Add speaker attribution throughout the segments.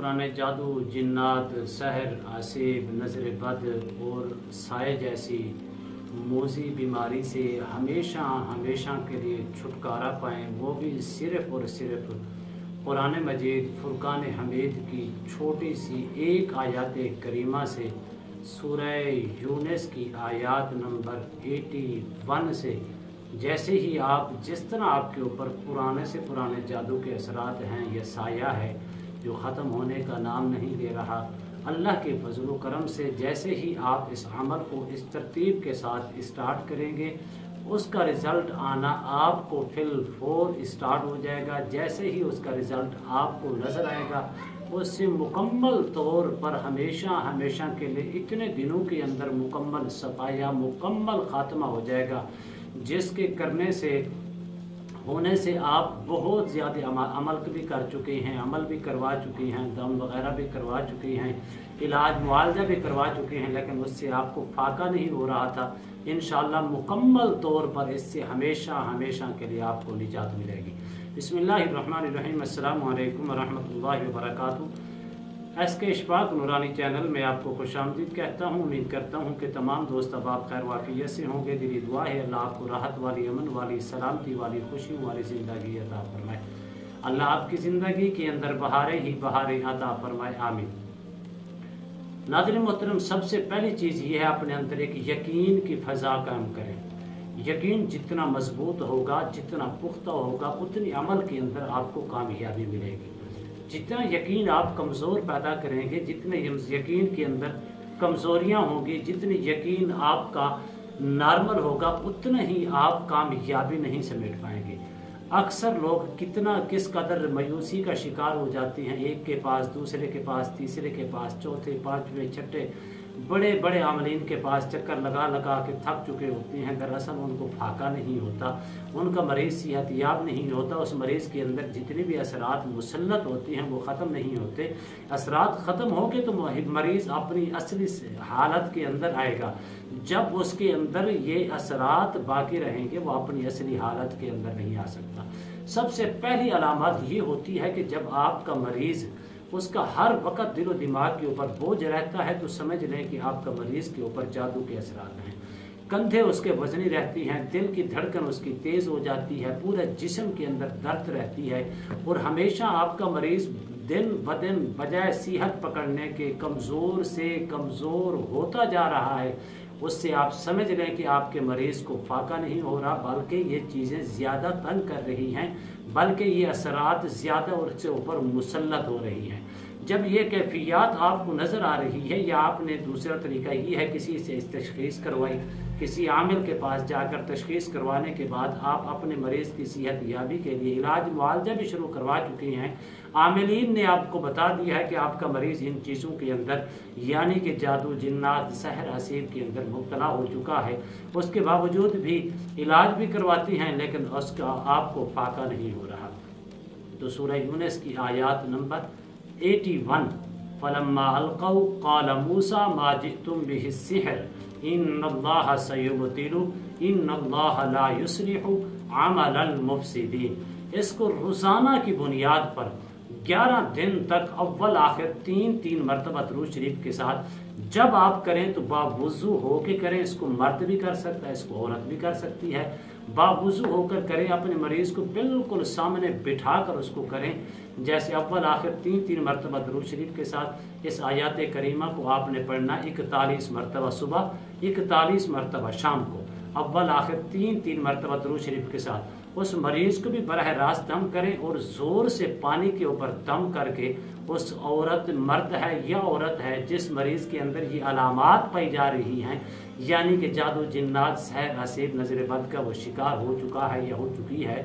Speaker 1: पुराने जादू, जिन्नात, सहर, आसिब, नज़र बद और साए जैसी मोज़ी बीमारी से हमेशा हमेशा के लिए छुटकारा पाएँ, वो भी सिर्फ़ और सिर्फ़ कुरान मजीद फुरकान हमीद की छोटी सी एक आयत करीमा से, सूरह यूनुस की आयत नंबर 81 से। जैसे ही आप जिस तरह आपके ऊपर पुराने से पुराने जादू के असरात हैं, यह साया है जो ख़त्म होने का नाम नहीं ले रहा, अल्लाह के फजल व करम से जैसे ही आप इस अमल को इस तरतीब के साथ स्टार्ट करेंगे, उसका रिज़ल्ट आना आपको फिल स्टार्ट हो जाएगा। जैसे ही उसका रिज़ल्ट आपको नज़र आएगा, उससे मुकम्मल तौर पर हमेशा हमेशा के लिए इतने दिनों के अंदर मुकम्मल सफाया, मुकम्मल ख़ात्मा हो जाएगा, जिसके करने से होने से आप बहुत ज़्यादा अमल भी कर चुके हैं, अमल भी करवा चुकी हैं, दम वगैरह भी करवा चुकी हैं, इलाज मुआवजा भी करवा चुके हैं, लेकिन उससे आपको फाका नहीं हो रहा था। इंशाअल्लाह मुकम्मल तौर पर इससे हमेशा हमेशा के लिए आपको निजात मिलेगी। बिस्मिल्लाहिर्रहमानिर्रहीम। अस्सलामु अलैकुम वरहमतुल्लाहि वबरकातुहू। SK इशफाक नूरानी चैनल में आपको खुशामदीद कहता हूँ। उम्मीद करता हूँ कि तमाम दोस्त अहबाब खैर वाफियत से होंगे। दिली दुआ है अल्लाह आपको राहत वाली, अमन वाली, सलामती वाली, खुशी वाली ज़िंदगी अता फरमाए। अल्लाह आपकी ज़िंदगी के अंदर बहारें ही बहारें अता फरमाए, आमीन। नाज़रीन मोहतरम, सबसे पहली चीज़ ये है अपने अंदर एक यकीन की फ़ज़ा कायम करें। यकीन जितना मजबूत होगा, जितना पुख्ता होगा, उतनी अमल के अंदर आपको कामयाबी मिलेगी। जितना यकीन आप कमज़ोर पैदा करेंगे, जितने यकीन के अंदर कमज़ोरियाँ होंगी, जितनी यकीन आपका नॉर्मल होगा, उतना ही आप कामयाबी नहीं समेट पाएंगे। अक्सर लोग किस कदर मायूसी का शिकार हो जाते हैं, एक के पास, दूसरे के पास, तीसरे के पास, चौथे, पाँचवें, छठे बड़े बड़े आमलीन के पास चक्कर लगा लगा के थक चुके होते हैं। दरअसल उनको फाका नहीं होता, उनका मरीज़ सेहतयाब नहीं होता। उस मरीज़ के अंदर जितने भी असरात मुसल्लत होते हैं वो ख़त्म नहीं होते। असरात ख़त्म हो गए तो मरीज़ अपनी असली हालत के अंदर आएगा। जब उसके अंदर ये असरात बाकी रहेंगे, वो अपनी असली हालत के अंदर नहीं आ सकता। सबसे पहली अलामत ये होती है कि जब आपका मरीज़, उसका हर वक्त दिलो दिमाग के ऊपर बोझ रहता है, तो समझ लें कि आपका मरीज़ के ऊपर जादू के असरात हैं। कंधे उसके वजनी रहती हैं, दिल की धड़कन उसकी तेज़ हो जाती है, पूरे जिस्म के अंदर दर्द रहती है, और हमेशा आपका मरीज़ दिन ब दिन बजाय सेहत पकड़ने के कमज़ोर से कमज़ोर होता जा रहा है। उससे आप समझ लें कि आपके मरीज़ को फाका नहीं हो रहा, बल्कि ये चीज़ें ज़्यादा तंग कर रही हैं, बल्कि ये असरात ज़्यादा उसके ऊपर मुसल्लत हो रही हैं। जब ये कैफियत आपको नज़र आ रही है, या आपने दूसरा तरीका ये है किसी से तशख़ीस करवाई, किसी आमिल के पास जाकर तशख़ीस करवाने के बाद आप अपने मरीज़ की सेहत याबी के लिए इलाज मुआवजा भी शुरू करवा चुके हैं, आमिलीन ने आपको बता दिया है कि आपका मरीज़ इन चीज़ों के अंदर यानी कि जादू, जिन्नात, सहर, हसीब के अंदर मुब्तला हो चुका है, उसके बावजूद भी इलाज भी करवाती हैं, लेकिन उसका आपको फाका नहीं हो रहा। तो सूरह यूनुस की आयत नंबर 81, फलम्मा अलक़ौ क़ाल मूसा मा जिअ्तुम बिहि सिहर इन्नल्लाह सयुब्तिलु इन्नल्लाह ला युस्लिहु अमलल मुफ़सिदीन। इसको रोज़ाना की बुनियाद पर 11 दिन तक अव्वल आखिर 3 मरतबा दुरूद शरीफ के साथ जब आप करें तो बावुज़ू हो के करें। इसको मर्द भी कर सकता है, इसको औरत भी कर सकती है। बावुज़ू होकर करें, अपने मरीज़ को बिल्कुल सामने बिठा कर उसको करें। जैसे अव्वल आखिर 3 मरतबा दुरूद शरीफ के साथ इस आयत करीमा को आपने पढ़ना 41 मरतबा सुबह, 41 मरतबा शाम को, अव्वल आखिर 3 मरतबा दुरूद शरीफ के साथ। उस मरीज़ को भी बरह रास्त दम करें और ज़ोर से पानी के ऊपर दम करके उस औरत, मर्द है या औरत है, जिस मरीज़ के अंदर ये अलामात पाई जा रही हैं, यानी कि जादू, जिन्नात, सहर, हसीब, नज़र बद का वो शिकार हो चुका है या हो चुकी है,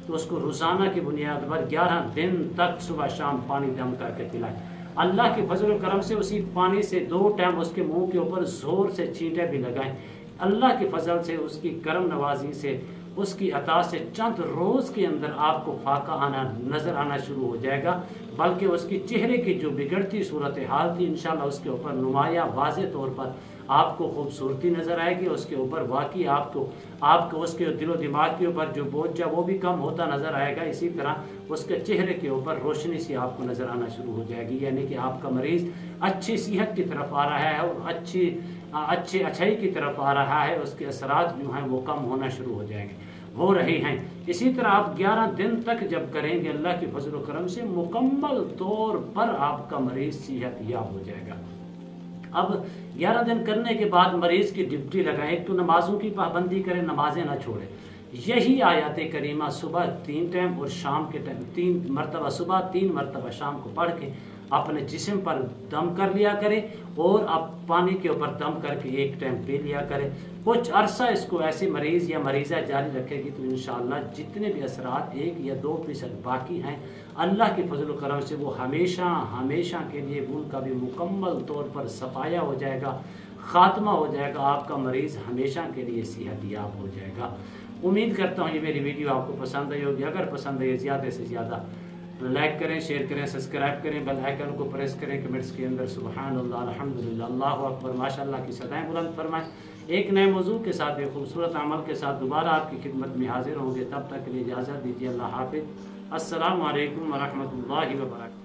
Speaker 1: तो उसको रोज़ाना की बुनियाद पर 11 दिन तक सुबह शाम पानी दम करके पिलाएं। अल्लाह के फजल करम से उसी पानी से 2 टाइम उसके मुंह के ऊपर ज़ोर से छींटे भी लगाएं। अल्लाह के फजल से, उसकी करम नवाजी से, उसकी अता से चंद रोज़ के अंदर आपको फाका आना नज़र आना शुरू हो जाएगा, बल्कि उसकी चेहरे की जो बिगड़ती सूरत हाल थी, इंशाल्लाह उसके ऊपर नुमाया वाज़े तौर पर آپ کو خوبصورتی نظر آئے گی، اس کے اوپر واقعی آپ کو اس کے دل و دماغ کے اوپر جو بوجھ وہ بھی کم ہوتا نظر آئے گا، اسی طرح اس کے چہرے کے اوپر روشنی سی آپ کو نظر آنا شروع ہو جائے گی، یعنی کہ آپ کا مریض اچھی صحت کی طرف آ رہا ہے اور اچھائی کی طرف آ رہا ہے، اس کے اثرات جو ہیں وہ کم ہونا شروع ہو جائیں گے، ہو رہے ہیں۔ اسی طرح آپ 11 دن تک جب کریں گے اللہ کے فضل و کرم سے مکمل طور پر آپ کا مریض صحت یاب ہو جائے گا۔ اب 11 دن کرنے کے بعد مریض کی ڈیوٹی لگائیں، ایک تو نمازوں کی پابندی کریں، نمازیں نہ چھوڑیں، یہی آیات کریمہ صبح 3 ٹائم اور شام کے ٹائم 3 مرتبہ صبح 3 مرتبہ شام کو پڑھ کے اپنے جسم پر دم کر لیا کرے، اور اب پانی کے اوپر دم کر کے 1 ٹائم پی لیا کرے۔ کچھ عرصہ اس کو ایسے مریض یا مریضہ جاری رکھے گی تو انشاءاللہ جتنے بھی اثرات 1 یا 2% باقی ہیں، اللہ کے فضل و کرم سے وہ ہمیشہ کے لیے ان کا بھی مکمل طور پر صفایا ہو جائے گا، خاتمہ ہو جائے گا، آپ کا مریض ہمیشہ کے لیے صحت یاب ہو جائے گا۔ امید کرتا ہوں یہ میری ویڈیو آپ کو پسند آئی ہوگی، اگر پسند آئی زیادہ سے زیادہ لائک کریں، شیئر کریں، سبسکرائب کریں، بیل آئیکن کو پریس کریں، کمنٹس کے اندر سبحان اللہ، الحمدللہ، اللہ اکبر، ماشاءاللہ کی صدائیں بلند فرمائیں۔ ایک نئے موضوع کے ساتھ، ایک خوبصورت عمل کے ساتھ دوبارہ آپ کی خدمت میں حاضر ہوں گے، تب تک کے لیے اجازت دیجیے، اللہ حافظ، السلام علیکم ورحمۃ اللہ وبرکاتہ۔